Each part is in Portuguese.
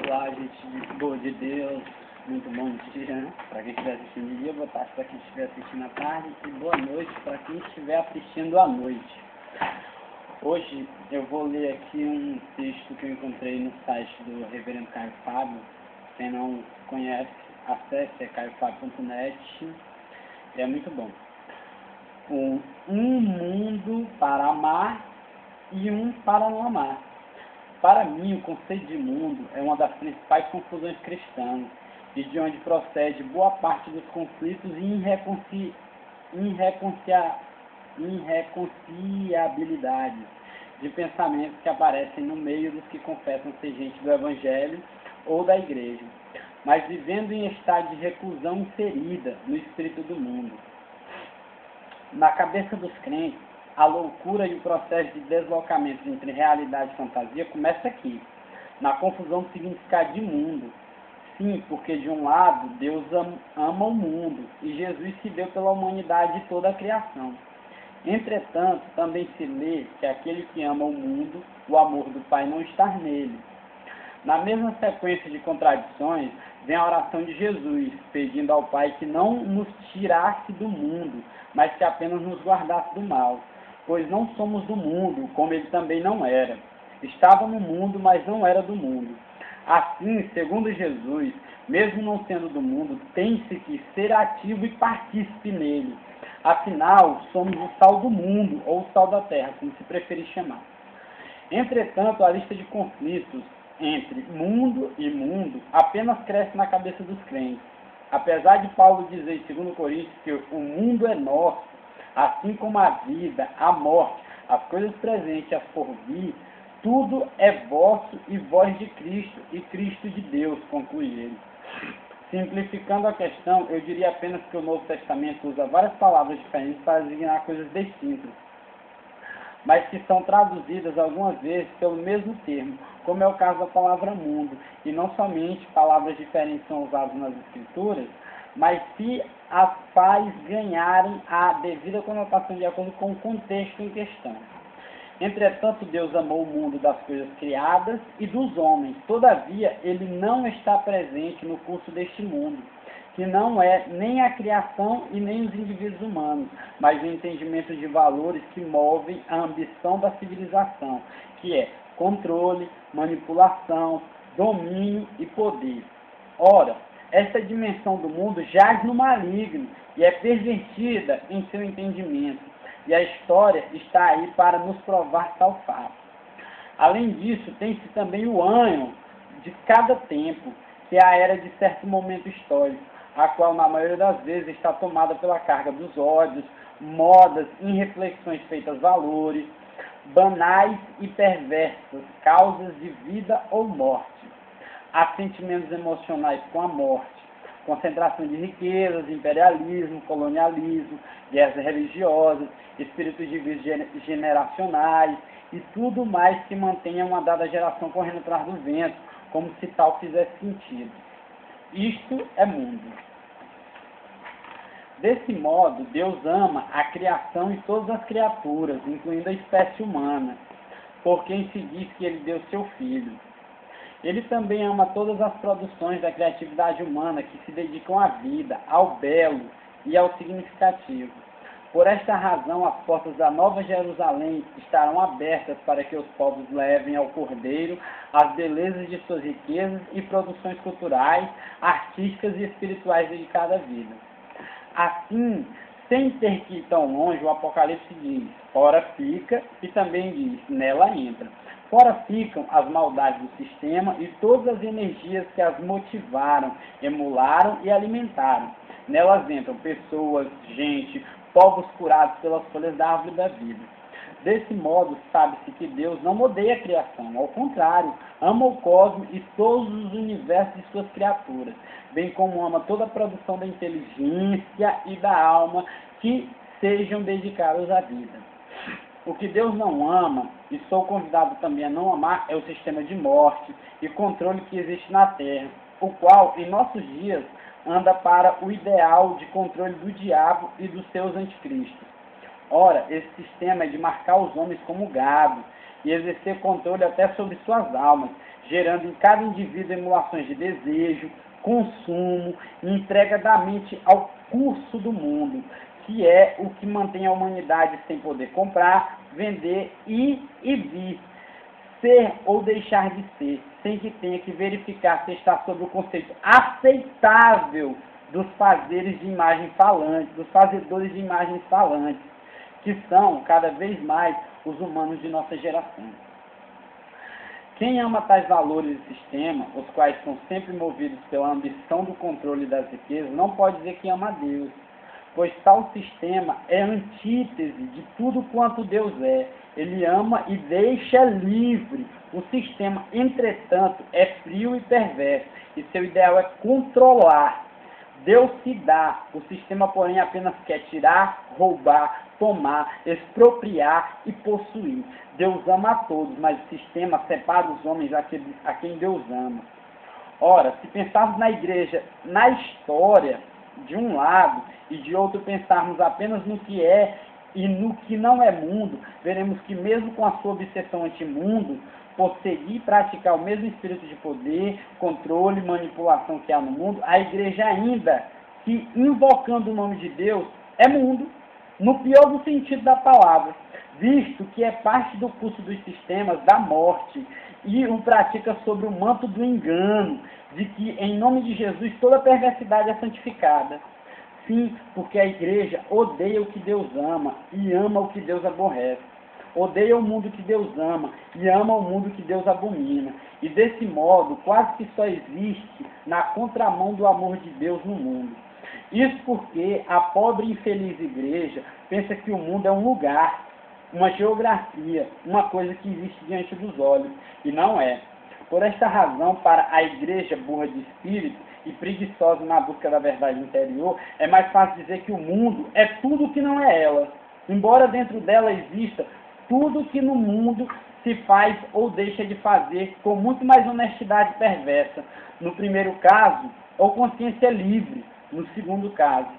Olá, gente boa de Deus, muito bom dia, né? Para quem estiver assistindo de dia, boa tarde para quem estiver assistindo à tarde e boa noite para quem estiver assistindo à noite. Hoje eu vou ler aqui um texto que eu encontrei no site do Reverendo Caio Fábio. Quem não conhece, acesse, é caiofabio.net, é muito bom. Um mundo para amar e um para não amar. Para mim, o conceito de mundo é uma das principais confusões cristãs e de onde procede boa parte dos conflitos e irreconciliabilidades de pensamentos que aparecem no meio dos que confessam ser gente do Evangelho ou da Igreja, mas vivendo em estado de reclusão inserida no espírito do mundo. Na cabeça dos crentes, a loucura e o processo de deslocamento entre realidade e fantasia começa aqui, na confusão do significado de mundo. Sim, porque de um lado, Deus ama o mundo, e Jesus se deu pela humanidade de toda a criação. Entretanto, também se lê que aquele que ama o mundo, o amor do Pai não está nele. Na mesma sequência de contradições, vem a oração de Jesus, pedindo ao Pai que não nos tirasse do mundo, mas que apenas nos guardasse do mal. Pois não somos do mundo, como ele também não era. Estava no mundo, mas não era do mundo. Assim, segundo Jesus, mesmo não sendo do mundo, tem-se que ser ativo e partícipe nele. Afinal, somos o sal do mundo, ou o sal da terra, como se preferir chamar. Entretanto, a lista de conflitos entre mundo e mundo apenas cresce na cabeça dos crentes. Apesar de Paulo dizer em 2 Coríntios que o mundo é nosso, assim como a vida, a morte, as coisas presentes e as por vir, tudo é vosso e vós de Cristo e Cristo de Deus, conclui ele. Simplificando a questão, eu diria apenas que o Novo Testamento usa várias palavras diferentes para designar coisas distintas, mas que são traduzidas algumas vezes pelo mesmo termo, como é o caso da palavra mundo, e não somente palavras diferentes são usadas nas Escrituras, mas se as faz ganharem a devida conotação de acordo com o contexto em questão. Entretanto, Deus amou o mundo das coisas criadas e dos homens. Todavia, ele não está presente no curso deste mundo, que não é nem a criação e nem os indivíduos humanos, mas o entendimento de valores que movem a ambição da civilização, que é controle, manipulação, domínio e poder. Ora, esta dimensão do mundo jaz no maligno e é pervertida em seu entendimento. E a história está aí para nos provar tal fato. Além disso, tem-se também o ano de cada tempo, que é a era de certo momento histórico, a qual, na maioria das vezes, está tomada pela carga dos ódios, modas, irreflexões feitas valores, banais e perversas, causas de vida ou morte. Há sentimentos emocionais com a morte, concentração de riquezas, imperialismo, colonialismo, guerras religiosas, espíritos de vida generacionais e tudo mais que mantenha uma dada geração correndo atrás do vento, como se tal fizesse sentido. Isto é mundo. Desse modo, Deus ama a criação e todas as criaturas, incluindo a espécie humana, por quem se diz que ele deu seu Filho. Ele também ama todas as produções da criatividade humana que se dedicam à vida, ao belo e ao significativo. Por esta razão, as portas da Nova Jerusalém estarão abertas para que os povos levem ao Cordeiro as belezas de suas riquezas e produções culturais, artísticas e espirituais dedicadas à vida. Assim, sem ter que ir tão longe, o Apocalipse diz, ora fica, e também diz, nela entra. Fora ficam as maldades do sistema e todas as energias que as motivaram, emularam e alimentaram. Nelas entram pessoas, gente, povos curados pelas folhas da árvore da vida. Desse modo, sabe-se que Deus não odeia a criação, ao contrário, ama o cosmos e todos os universos de suas criaturas, bem como ama toda a produção da inteligência e da alma que sejam dedicados à vida. O que Deus não ama, e sou convidado também a não amar, é o sistema de morte e controle que existe na Terra, o qual, em nossos dias, anda para o ideal de controle do diabo e dos seus anticristos. Ora, esse sistema é de marcar os homens como gado, e exercer controle até sobre suas almas, gerando em cada indivíduo emulações de desejo, consumo e entrega da mente ao curso do mundo, que é o que mantém a humanidade sem poder comprar, vender e vir, ser ou deixar de ser, sem que tenha que verificar se está sob o conceito aceitável dos fazeres de imagem falante, dos fazedores de imagens falantes, que são, cada vez mais, os humanos de nossa geração. Quem ama tais valores e sistemas, os quais são sempre movidos pela ambição do controle das riquezas, não pode dizer que ama a Deus, pois tal sistema é antítese de tudo quanto Deus é. Ele ama e deixa livre. O sistema, entretanto, é frio e perverso, e seu ideal é controlar. Deus se dá, o sistema, porém, apenas quer tirar, roubar, tomar, expropriar e possuir. Deus ama a todos, mas o sistema separa os homens a quem Deus ama. Ora, se pensarmos na igreja, na história, de um lado, e de outro pensarmos apenas no que é e no que não é mundo, veremos que mesmo com a sua obsessão antimundo, por seguir e praticar o mesmo espírito de poder, controle e manipulação que há no mundo, a igreja ainda, que invocando o nome de Deus, é mundo, no pior do sentido da palavra, visto que é parte do curso dos sistemas da morte e o pratica sobre o manto do engano, de que em nome de Jesus toda perversidade é santificada. Sim, porque a igreja odeia o que Deus ama e ama o que Deus aborrece. Odeia o mundo que Deus ama e ama o mundo que Deus abomina. E desse modo, quase que só existe na contramão do amor de Deus no mundo. Isso porque a pobre e infeliz igreja pensa que o mundo é um lugar, uma geografia, uma coisa que existe diante dos olhos. E não é. Por esta razão, para a igreja burra de espírito e preguiçosa na busca da verdade interior, é mais fácil dizer que o mundo é tudo que não é ela, embora dentro dela exista tudo que no mundo se faz ou deixa de fazer com muito mais honestidade perversa, no primeiro caso, ou consciência livre, no segundo caso.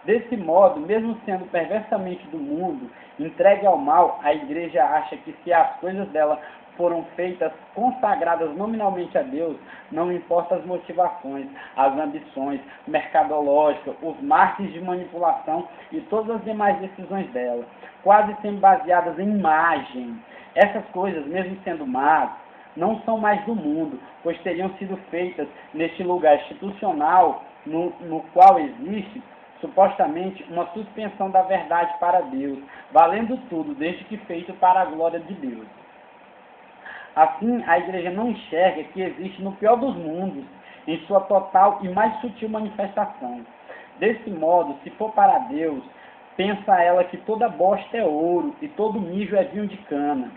Desse modo, mesmo sendo perversamente do mundo, entregue ao mal, a igreja acha que se as coisas dela foram feitas consagradas nominalmente a Deus, não importa as motivações, as ambições mercadológicas, os marketing de manipulação e todas as demais decisões dela, quase sempre baseadas em imagem. Essas coisas, mesmo sendo más, não são mais do mundo, pois teriam sido feitas neste lugar institucional no qual existe supostamente uma suspensão da verdade para Deus, valendo tudo, desde que feito para a glória de Deus. Assim, a igreja não enxerga que existe no pior dos mundos, em sua total e mais sutil manifestação. Desse modo, se for para Deus, pensa ela que toda bosta é ouro e todo mijo é vinho de cana.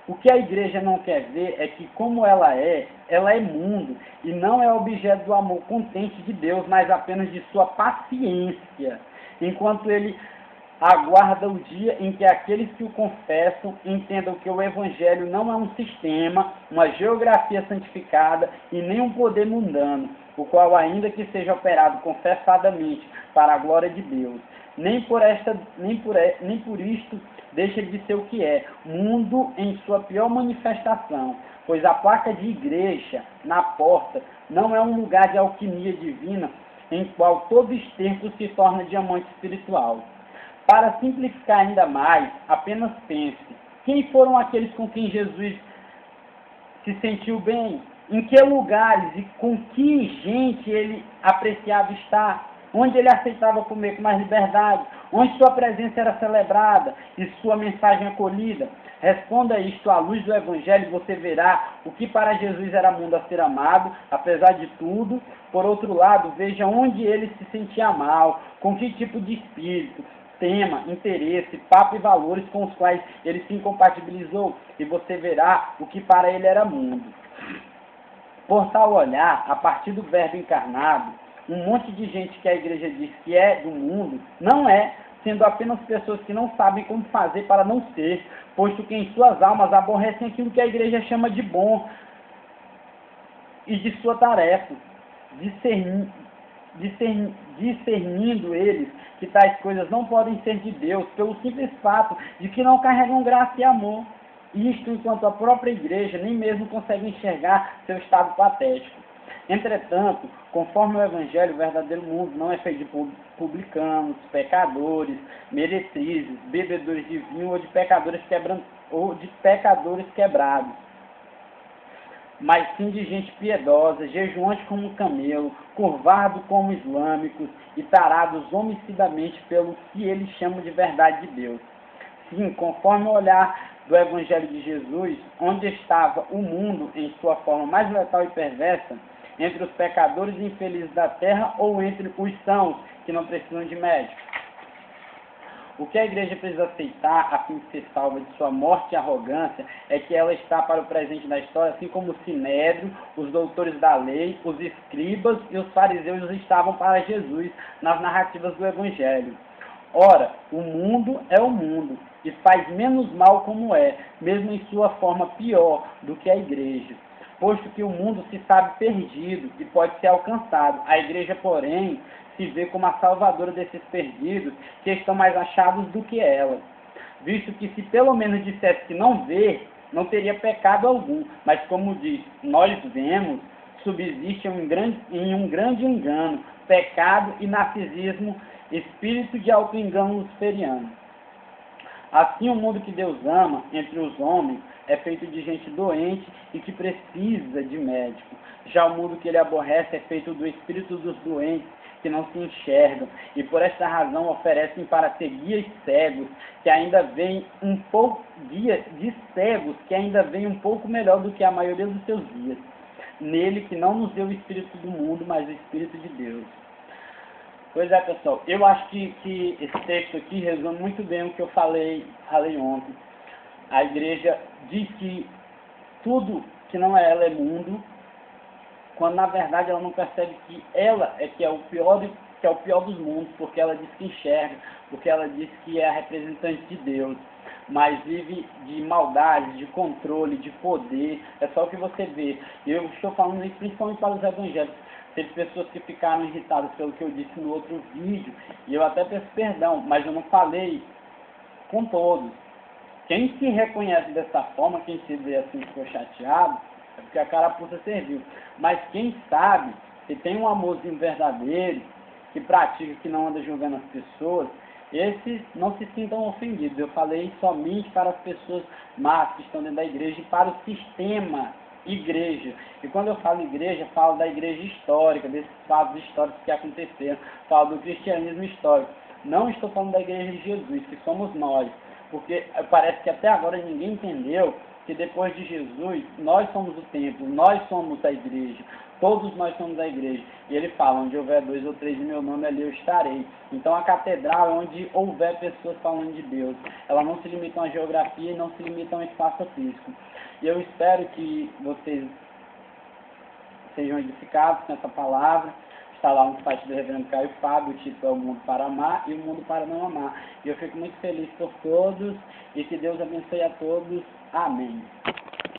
O que a igreja não quer ver é que, como ela é mundo e não é objeto do amor contente de Deus, mas apenas de sua paciência, enquanto ele aguarda o dia em que aqueles que o confessam entendam que o Evangelho não é um sistema, uma geografia santificada e nem um poder mundano, o qual, ainda que seja operado confessadamente para a glória de Deus, nem por isto deixa de ser o que é, mundo em sua pior manifestação, pois a placa de igreja na porta não é um lugar de alquimia divina em qual todo esterco se torna diamante espiritual. Para simplificar ainda mais, apenas pense, quem foram aqueles com quem Jesus se sentiu bem? Em que lugares e com que gente ele apreciava estar? Onde ele aceitava comer com mais liberdade? Onde sua presença era celebrada e sua mensagem acolhida? Responda isto à luz do Evangelho e você verá o que para Jesus era mundo a ser amado, apesar de tudo. Por outro lado, veja onde ele se sentia mal, com que tipo de espírito, tema, interesse, papo e valores com os quais ele se incompatibilizou, e você verá o que para ele era mundo. Por tal olhar, a partir do verbo encarnado, um monte de gente que a igreja diz que é do mundo, não é, sendo apenas pessoas que não sabem como fazer para não ser, posto que em suas almas aborrecem aquilo que a igreja chama de bom e de sua tarefa, discernindo eles que tais coisas não podem ser de Deus, pelo simples fato de que não carregam graça e amor. Isto enquanto a própria igreja nem mesmo consegue enxergar seu estado patético. Entretanto, conforme o Evangelho, o verdadeiro mundo não é feito de publicanos, pecadores, meretrizes, bebedores de vinho ou de pecadores quebrados, mas sim de gente piedosa, jejuante como um camelo, curvado como islâmicos e tarados homicidamente pelo que eles chamam de verdade de Deus. Sim, conforme o olhar do Evangelho de Jesus, onde estava o mundo em sua forma mais letal e perversa, entre os pecadores e infelizes da terra ou entre os sãos que não precisam de médico. O que a igreja precisa aceitar a fim de ser salva de sua morte e arrogância é que ela está para o presente da história, assim como o Sinédrio, os doutores da lei, os escribas e os fariseus estavam para Jesus nas narrativas do Evangelho. Ora, o mundo é o mundo e faz menos mal como é, mesmo em sua forma pior do que a igreja, posto que o mundo se sabe perdido e pode ser alcançado. A igreja, porém, se vê como a salvadora desses perdidos, que estão mais achados do que ela. Visto que se pelo menos dissesse que não vê, não teria pecado algum. Mas como diz, nós vemos, subsiste em um grande engano, pecado e narcisismo, espírito de auto-engano luciferiano. Assim, o mundo que Deus ama, entre os homens, é feito de gente doente e que precisa de médico. Já o mundo que ele aborrece é feito do espírito dos doentes, que não se enxergam, e por esta razão oferecem para ser guias cegos, que ainda veem um pouco, guias de cegos, que ainda veem um pouco melhor do que a maioria dos seus guias. Nele que não nos deu o espírito do mundo, mas o espírito de Deus. Pois é, pessoal, eu acho que esse texto aqui resume muito bem o que eu falei ontem. A igreja diz que tudo que não é ela é mundo, quando na verdade ela não percebe que ela que é o pior dos mundos, porque ela diz que enxerga, porque ela diz que é a representante de Deus, mas vive de maldade, de controle, de poder. É só o que você vê. Eu estou falando isso principalmente para os evangélicos. Teve pessoas que ficaram irritadas pelo que eu disse no outro vídeo, e eu até peço perdão, mas eu não falei com todos. Quem se reconhece dessa forma, quem se vê assim, ficou chateado, é porque a carapuça serviu. Mas quem sabe, que tem um amorzinho verdadeiro, que pratica, que não anda julgando as pessoas, esses não se sintam ofendidos. Eu falei somente para as pessoas más que estão dentro da igreja e para o sistema igreja. E quando eu falo igreja, falo da igreja histórica, desses fatos históricos que aconteceram, falo do cristianismo histórico. Não estou falando da igreja de Jesus, que somos nós, porque parece que até agora ninguém entendeu que depois de Jesus, nós somos o templo, nós somos a igreja, todos nós somos a igreja. E ele fala, onde houver 2 ou 3 em meu nome, ali eu estarei. Então a catedral é onde houver pessoas falando de Deus. Ela não se limita a uma geografia e não se limita a um espaço físico. E eu espero que vocês sejam edificados com essa palavra. Está lá no site do Reverendo Caio Fábio, o título é O Mundo para Amar e O Mundo para Não Amar. E eu fico muito feliz por todos e que Deus abençoe a todos. Amém.